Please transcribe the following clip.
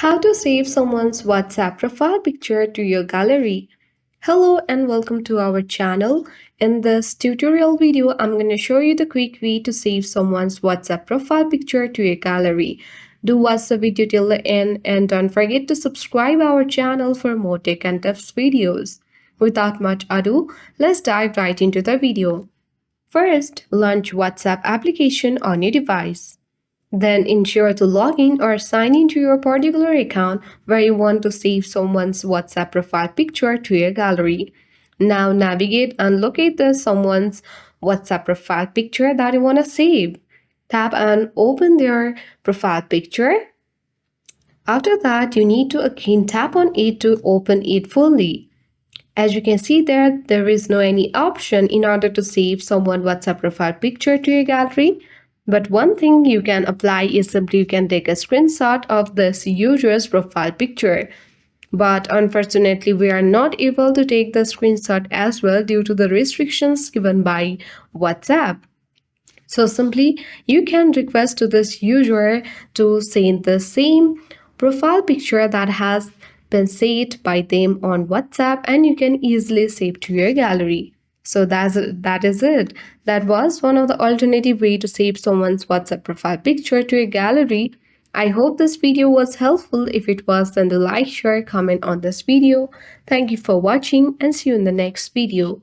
How to save someone's WhatsApp profile picture to your gallery. Hello and welcome to our channel. In this tutorial video, I'm going to show you the quick way to save someone's WhatsApp profile picture to your gallery. Do watch the video till the end and don't forget to subscribe our channel for more tech and tips videos. Without much ado, let's dive right into the video. First, launch WhatsApp application on your device. Then ensure to log in or sign into your particular account where you want to save someone's WhatsApp profile picture to your gallery. Now navigate and locate the someone's WhatsApp profile picture that you want to save. Tap and open their profile picture. After that, you need to again tap on it to open it fully. As you can see there is no any option in order to save someone's WhatsApp profile picture to your gallery. But one thing you can apply is simply you can take a screenshot of this user's profile picture. But unfortunately, we are not able to take the screenshot as well due to the restrictions given by WhatsApp. So simply you can request to this user to send the same profile picture that has been saved by them on WhatsApp and you can easily save to your gallery. So that is it. That was one of the alternative way to save someone's WhatsApp profile picture to your gallery. I hope this video was helpful. If it was, then do like, share, comment on this video. Thank you for watching and see you in the next video.